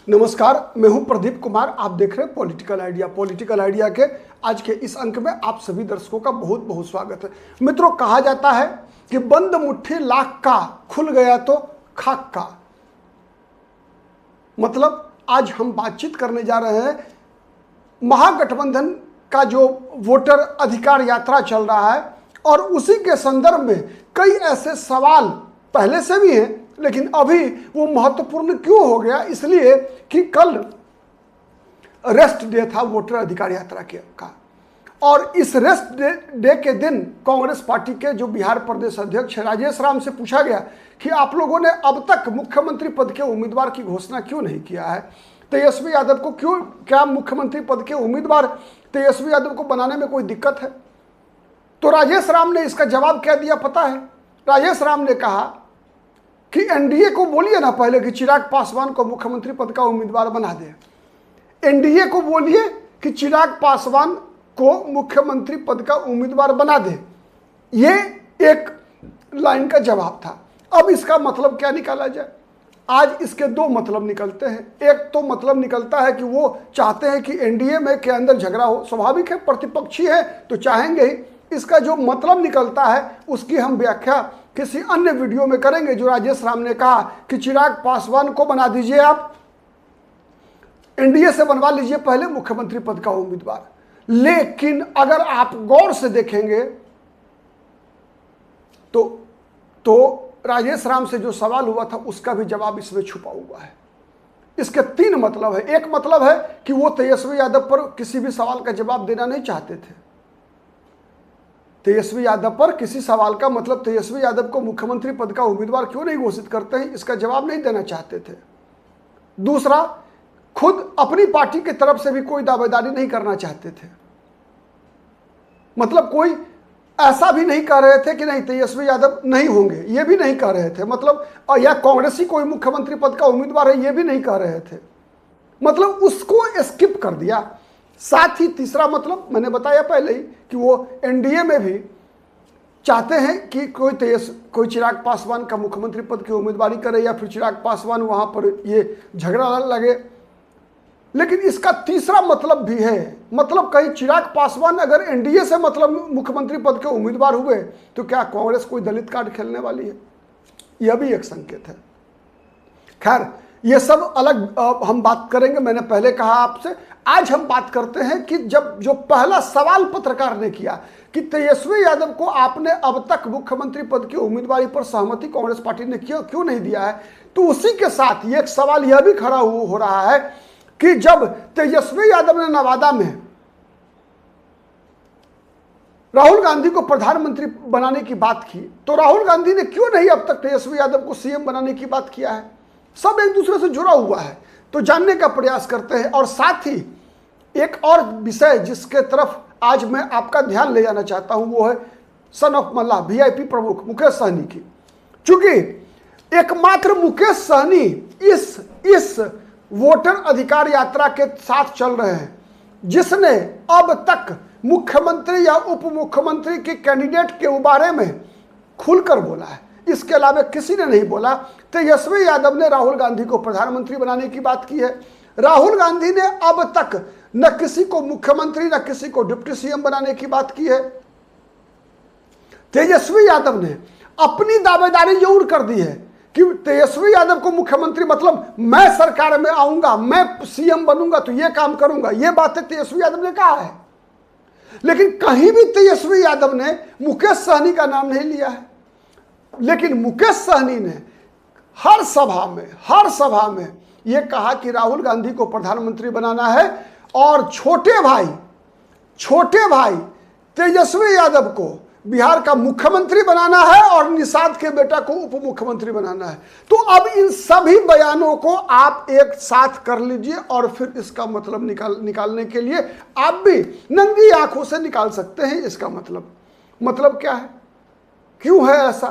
नमस्कार, मैं हूं प्रदीप कुमार। आप देख रहे हैं पॉलिटिकल आइडिया। पॉलिटिकल आइडिया के आज के इस अंक में आप सभी दर्शकों का बहुत बहुत स्वागत है। मित्रों, कहा जाता है कि बंद मुट्ठी लाख का, खुल गया तो खाक का। मतलब आज हम बातचीत करने जा रहे हैं महागठबंधन का जो वोटर अधिकार यात्रा चल रहा है, और उसी के संदर्भ में कई ऐसे सवाल पहले से भी हैं, लेकिन अभी वो महत्वपूर्ण क्यों हो गया, इसलिए कि कल रेस्ट डे था वोटर अधिकार यात्रा का। और इस रेस्ट डे के दिन कांग्रेस पार्टी के जो बिहार प्रदेश अध्यक्ष राजेश राम से पूछा गया कि आप लोगों ने अब तक मुख्यमंत्री पद के उम्मीदवार की घोषणा क्यों नहीं किया है, तेजस्वी यादव को क्या मुख्यमंत्री पद के उम्मीदवार तेजस्वी यादव को बनाने में कोई दिक्कत है? तो राजेश राम ने इसका जवाब क्या दिया पता है? राजेश राम ने कहा कि एनडीए को बोलिए ना पहले कि चिराग पासवान को मुख्यमंत्री पद का उम्मीदवार बना दे। एनडीए को बोलिए कि चिराग पासवान को मुख्यमंत्री पद का उम्मीदवार बना दे। ये एक लाइन का जवाब था। अब इसका मतलब क्या निकाला जाए? आज इसके दो मतलब निकलते हैं। एक तो मतलब निकलता है कि वो चाहते हैं कि एनडीए में के अंदर झगड़ा हो, स्वाभाविक है, प्रतिपक्षी है तो चाहेंगे ही। इसका जो मतलब निकलता है उसकी हम व्याख्या किसी अन्य वीडियो में करेंगे। जो राजेश राम ने कहा कि चिराग पासवान को बना दीजिए, आप एनडीए से बनवा लीजिए पहले मुख्यमंत्री पद का उम्मीदवार। लेकिन अगर आप गौर से देखेंगे तो राजेश राम से जो सवाल हुआ था उसका भी जवाब इसमें छुपा हुआ है। इसके तीन मतलब है। एक मतलब है कि वो तेजस्वी यादव पर किसी भी सवाल का जवाब देना नहीं चाहते थे। तेजस्वी यादव पर किसी सवाल का मतलब तेजस्वी यादव को मुख्यमंत्री पद का उम्मीदवार क्यों नहीं घोषित करते हैं, इसका जवाब नहीं देना चाहते थे। दूसरा, खुद अपनी पार्टी की तरफ से भी कोई दावेदारी नहीं करना चाहते थे। मतलब कोई ऐसा भी नहीं कह रहे थे कि नहीं तेजस्वी यादव नहीं होंगे, ये भी नहीं कह रहे थे। मतलब या कांग्रेसी कोई मुख्यमंत्री पद का उम्मीदवार है, ये भी नहीं कह रहे थे। मतलब उसको स्किप कर दिया। साथ ही तीसरा मतलब मैंने बताया पहले ही कि वो एनडीए में भी चाहते हैं कि कोई चिराग पासवान का मुख्यमंत्री पद की उम्मीदवारी करे या फिर चिराग पासवान वहां पर ये झगड़ा लगे। लेकिन इसका तीसरा मतलब भी है। मतलब कहीं चिराग पासवान अगर एनडीए से मतलब मुख्यमंत्री पद के उम्मीदवार हुए तो क्या कांग्रेस कोई दलित कार्ड खेलने वाली है? यह भी एक संकेत है। खैर, ये सब अलग हम बात करेंगे। मैंने पहले कहा आपसे, आज हम बात करते हैं कि जब जो पहला सवाल पत्रकार ने किया कि तेजस्वी यादव को आपने अब तक मुख्यमंत्री पद की उम्मीदवारी पर सहमति कांग्रेस पार्टी ने क्यों नहीं दिया है, तो उसी के साथ ये एक सवाल यह भी खड़ा हो रहा है कि जब तेजस्वी यादव ने नवादा में राहुल गांधी को प्रधानमंत्री बनाने की बात की, तो राहुल गांधी ने क्यों नहीं अब तक तेजस्वी यादव को सीएम बनाने की बात किया है? सब एक दूसरे से जुड़ा हुआ है, तो जानने का प्रयास करते हैं। और साथ ही एक और विषय जिसके तरफ आज मैं आपका ध्यान ले जाना चाहता हूं, वो है सन ऑफ मल्ला, वीआईपी प्रमुख मुकेश सहनी की। चूंकि एकमात्र मुकेश सहनी इस वोटर अधिकार यात्रा के साथ चल रहे हैं जिसने अब तक मुख्यमंत्री या उप मुख्यमंत्री के कैंडिडेट के बारे में खुलकर बोला है। इसके अलावा किसी ने नहीं बोला। तेजस्वी यादव ने राहुल गांधी को प्रधानमंत्री बनाने की बात की है। राहुल गांधी ने अब तक न किसी को मुख्यमंत्री न किसी को डिप्टी सीएम बनाने की बात की है। तेजस्वी यादव ने अपनी दावेदारी जरूर कर दी है कि तेजस्वी यादव को मुख्यमंत्री मतलब मैं सरकार में आऊंगा, मैं सीएम बनूंगा तो ये काम करूंगा, ये बातें तेजस्वी यादव ने कहा है। लेकिन कहीं भी तेजस्वी यादव ने मुकेश सहनी का नाम नहीं लिया है। लेकिन मुकेश सहनी ने हर सभा में यह कहा कि राहुल गांधी को प्रधानमंत्री बनाना है और छोटे भाई तेजस्वी यादव को बिहार का मुख्यमंत्री बनाना है और निषाद के बेटा को उप मुख्यमंत्री बनाना है। तो अब इन सभी बयानों को आप एक साथ कर लीजिए और फिर इसका मतलब निकालने के लिए आप भी नंगी आंखों से निकाल सकते हैं। इसका मतलब क्या है, क्यों है ऐसा,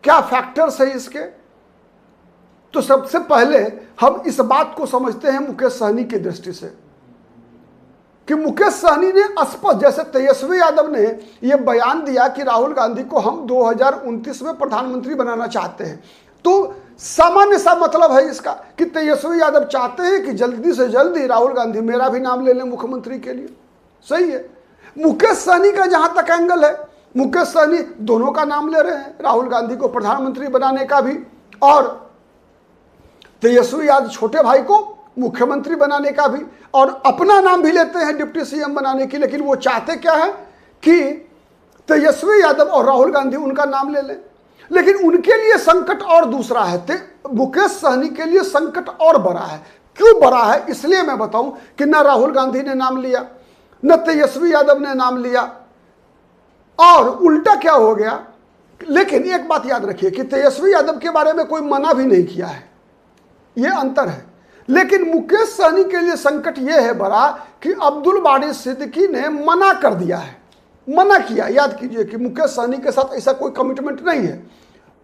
क्या फैक्टर्स है इसके? तो सबसे पहले हम इस बात को समझते हैं मुकेश सहनी की दृष्टि से कि मुकेश सहनी ने स्पष्ट, जैसे तेजस्वी यादव ने यह बयान दिया कि राहुल गांधी को हम 2029 में प्रधानमंत्री बनाना चाहते हैं, तो सामान्य सा मतलब है इसका कि तेजस्वी यादव चाहते हैं कि जल्दी से जल्दी राहुल गांधी मेरा भी नाम ले लें मुख्यमंत्री के लिए। सही है। मुकेश सहनी का जहां तक एंगल है, मुकेश सहनी दोनों का नाम ले रहे हैं, राहुल गांधी को प्रधानमंत्री बनाने का भी और तेजस्वी यादव छोटे भाई को मुख्यमंत्री बनाने का भी, और अपना नाम भी लेते हैं डिप्टी सीएम बनाने की। लेकिन वो चाहते क्या है कि तेजस्वी यादव और राहुल गांधी उनका नाम ले लें। लेकिन उनके लिए संकट और दूसरा है, मुकेश सहनी के लिए संकट और बड़ा है। क्यों बड़ा है इसलिए मैं बताऊं कि न राहुल गांधी ने नाम लिया, न तेजस्वी यादव ने नाम लिया, और उल्टा क्या हो गया। लेकिन एक बात याद रखिए कि तेजस्वी यादव के बारे में कोई मना भी नहीं किया है, यह अंतर है। लेकिन मुकेश सहनी के लिए संकट यह है बड़ा कि अब्दुल बारी सिद्दीकी ने मना कर दिया है, मना किया। याद कीजिए कि मुकेश सहनी के साथ ऐसा कोई कमिटमेंट नहीं है।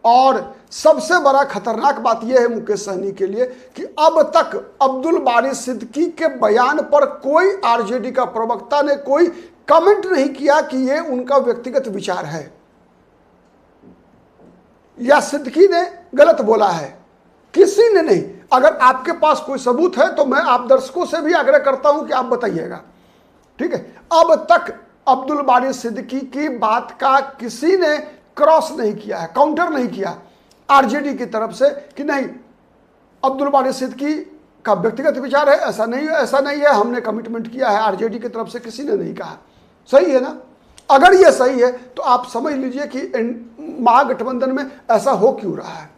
और सबसे बड़ा खतरनाक बात यह है मुकेश सहनी के लिए कि अब तक अब्दुल बारी सिद्दीकी के बयान पर कोई आरजेडी का प्रवक्ता ने कोई कमेंट नहीं किया कि यह उनका व्यक्तिगत विचार है या सिद्दीकी ने गलत बोला है, किसी ने नहीं। अगर आपके पास कोई सबूत है तो मैं आप दर्शकों से भी आग्रह करता हूं कि आप बताइएगा, ठीक है। अब तक अब्दुल बारी सिद्दीकी की बात का किसी ने क्रॉस नहीं किया है, काउंटर नहीं किया आरजेडी की तरफ से कि नहीं अब्दुल बारी सिद्दीकी का व्यक्तिगत विचार है, ऐसा नहीं है, ऐसा नहीं है, हमने कमिटमेंट किया है। आरजेडी की तरफ से किसी ने नहीं कहा। सही है ना। अगर ये सही है तो आप समझ लीजिए कि महागठबंधन में ऐसा हो क्यों रहा है।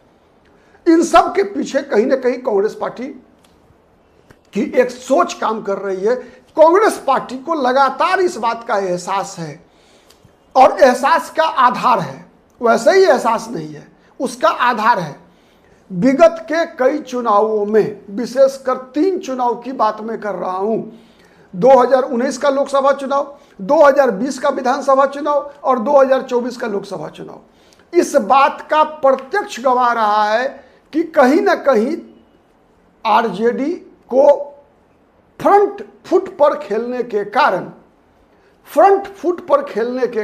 इन सब के पीछे कहीं ना कहीं कांग्रेस पार्टी की एक सोच काम कर रही है। कांग्रेस पार्टी को लगातार इस बात का एहसास है, और एहसास का आधार है, वैसे ही एहसास नहीं है, उसका आधार है। विगत के कई चुनावों में, विशेषकर 3 चुनाव की बात मैं कर रहा हूं, 2019 का लोकसभा चुनाव, 2020 का विधानसभा चुनाव और 2024 का लोकसभा चुनाव, इस बात का प्रत्यक्ष गवाह रहा है कि कहीं ना कहीं आरजेडी को फ्रंट फुट पर खेलने के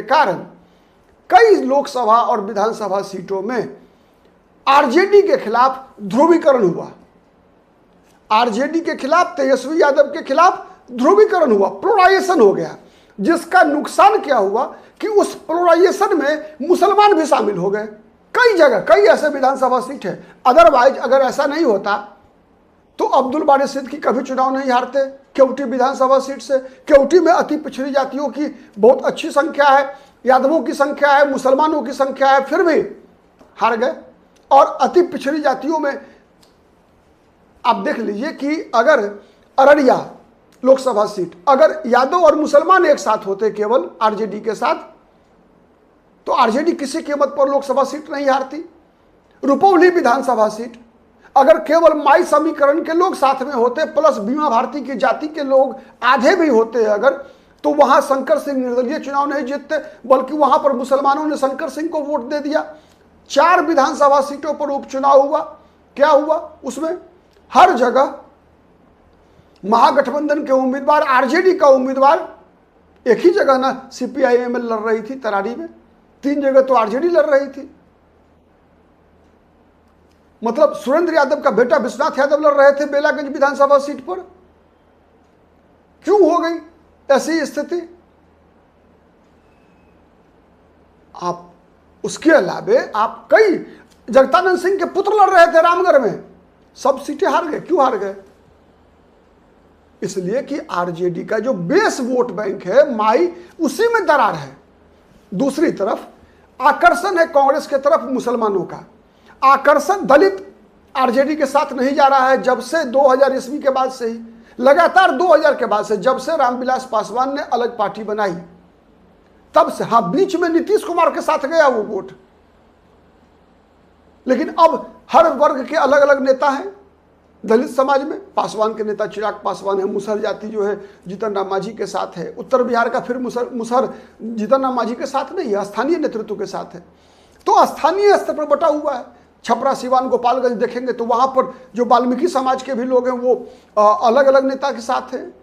कारण कई लोकसभा और विधानसभा सीटों में आरजेडी के खिलाफ ध्रुवीकरण हुआ। आरजेडी के खिलाफ, तेजस्वी यादव के खिलाफ ध्रुवीकरण हुआ, पोलराइजेशन हो गया। जिसका नुकसान क्या हुआ कि उस पोलराइजेशन में मुसलमान भी शामिल हो गए। कई जगह, कई ऐसे विधानसभा सीट है, अदरवाइज अगर ऐसा नहीं होता तो अब्दुल बारी सिद्दीकी कभी चुनाव नहीं हारते केवटी विधानसभा सीट से। केवटी में अति पिछड़ी जातियों की बहुत अच्छी संख्या है, यादवों की संख्या है, मुसलमानों की संख्या है, फिर भी हार गए। और अति पिछड़ी जातियों में आप देख लीजिए कि अगर अररिया लोकसभा सीट, अगर यादव और मुसलमान एक साथ होते केवल आरजेडी के साथ, तो आरजेडी किसी कीमत पर लोकसभा सीट नहीं हारती। रुपौली विधानसभा सीट, अगर केवल माई समीकरण के लोग साथ में होते प्लस बीमा भारती की जाति के लोग आधे भी होते अगर, तो वहां शंकर सिंह निर्दलीय चुनाव नहीं जीतते, बल्कि वहां पर मुसलमानों ने शंकर सिंह को वोट दे दिया। 4 विधानसभा सीटों पर उपचुनाव हुआ, क्या हुआ उसमें? हर जगह महागठबंधन के उम्मीदवार, आरजेडी का उम्मीदवार, एक ही जगह ना सीपीआईएम लड़ रही थी तरारी में, 3 जगह तो आरजेडी लड़ रही थी। मतलब सुरेंद्र यादव का बेटा विश्वनाथ यादव लड़ रहे थे बेलागंज विधानसभा सीट पर। क्यों हो गई ऐसी स्थिति? आप उसके अलावे आप कई, जगदानंद सिंह के पुत्र लड़ रहे थे रामगढ़ में, सब सीटें हार गए। क्यों हार गए? इसलिए कि आरजेडी का जो बेस वोट बैंक है माई, उसी में दरार है। दूसरी तरफ आकर्षण है कांग्रेस के तरफ मुसलमानों का। आकर्षण दलित आरजेडी के साथ नहीं जा रहा है जब से 2000 ईस्वी के बाद से ही, लगातार 2000 के बाद से, जब से रामविलास पासवान ने अलग पार्टी बनाई तब से। हाँ, बीच में नीतीश कुमार के साथ गया वो वोट, लेकिन अब हर वर्ग के अलग अलग नेता हैं दलित समाज में। पासवान के नेता चिराग पासवान है, मुसहर जाति जो है जीतन राम मांझी के साथ है। उत्तर बिहार का फिर मुसहर जीतन राम मांझी के साथ नहीं है, स्थानीय नेतृत्व के साथ है। तो स्थानीय स्तर पर बटा हुआ है। छपरा, सिवान, गोपालगंज देखेंगे तो वहां पर जो वाल्मीकि समाज के भी लोग हैं वो अलग अलग नेता के साथ हैं।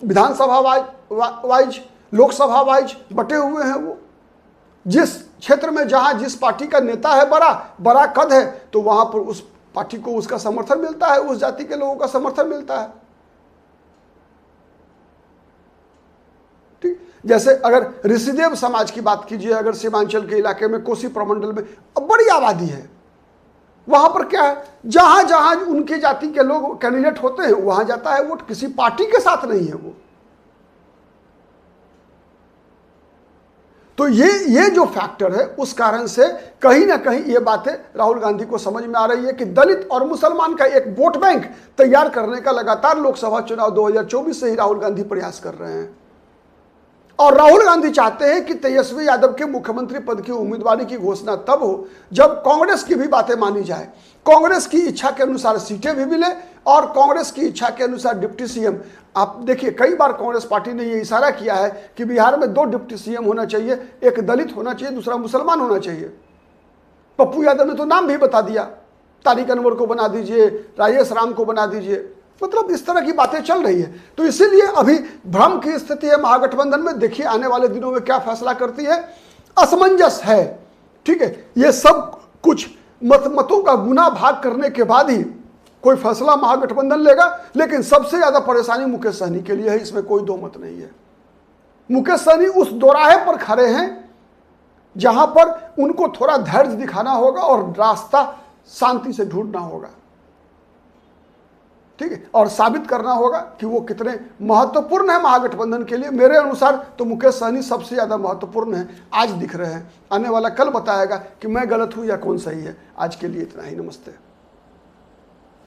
विधानसभा वाइज, लोकसभा वाइज बटे हुए हैं वो। जिस क्षेत्र में जहां जिस पार्टी का नेता है बड़ा कद है, तो वहां पर उस पार्टी को उसका समर्थन मिलता है, उस जाति के लोगों का समर्थन मिलता है। ठीक, जैसे अगर ऋषिदेव समाज की बात कीजिए, अगर सीमांचल के इलाके में कोसी प्रमंडल में बड़ी आबादी है, वहां पर क्या है, जहां जहां उनकी जाति के लोग कैंडिडेट होते हैं वहां जाता है वोट, किसी पार्टी के साथ नहीं है वो। तो ये जो फैक्टर है, उस कारण से कहीं ना कहीं ये बातें राहुल गांधी को समझ में आ रही है कि दलित और मुसलमान का एक वोट बैंक तैयार करने का लगातार लोकसभा चुनाव 2024 से ही राहुल गांधी प्रयास कर रहे हैं। और राहुल गांधी चाहते हैं कि तेजस्वी यादव के मुख्यमंत्री पद की उम्मीदवारी की घोषणा तब हो जब कांग्रेस की भी बातें मानी जाए, कांग्रेस की इच्छा के अनुसार सीटें भी मिले और कांग्रेस की इच्छा के अनुसार डिप्टी सीएम। आप देखिए, कई बार कांग्रेस पार्टी ने ये इशारा किया है कि बिहार में 2 डिप्टी सीएम होना चाहिए, एक दलित होना चाहिए, दूसरा मुसलमान होना चाहिए। पप्पू यादव ने तो नाम भी बता दिया, तारिक अनवर को बना दीजिए, राजेश राम को बना दीजिए, मतलब इस तरह की बातें चल रही है। तो इसीलिए अभी भ्रम की स्थिति है महागठबंधन में। देखिए आने वाले दिनों में क्या फैसला करती है, असमंजस है। ठीक है, ये सब कुछ मतों का गुना भाग करने के बाद ही कोई फैसला महागठबंधन लेगा। लेकिन सबसे ज्यादा परेशानी मुकेश सहनी के लिए है, इसमें कोई दो मत नहीं है। मुकेश सहनी उस दोराहे पर खड़े हैं जहां पर उनको थोड़ा धैर्य दिखाना होगा और रास्ता शांति से ढूंढना होगा। ठीक है, और साबित करना होगा कि वो कितने महत्वपूर्ण है महागठबंधन के लिए। मेरे अनुसार तो मुकेश सहनी सबसे ज्यादा महत्वपूर्ण है, आज दिख रहे हैं। आने वाला कल बताएगा कि मैं गलत हूं या कौन सही है। आज के लिए इतना ही, नमस्ते।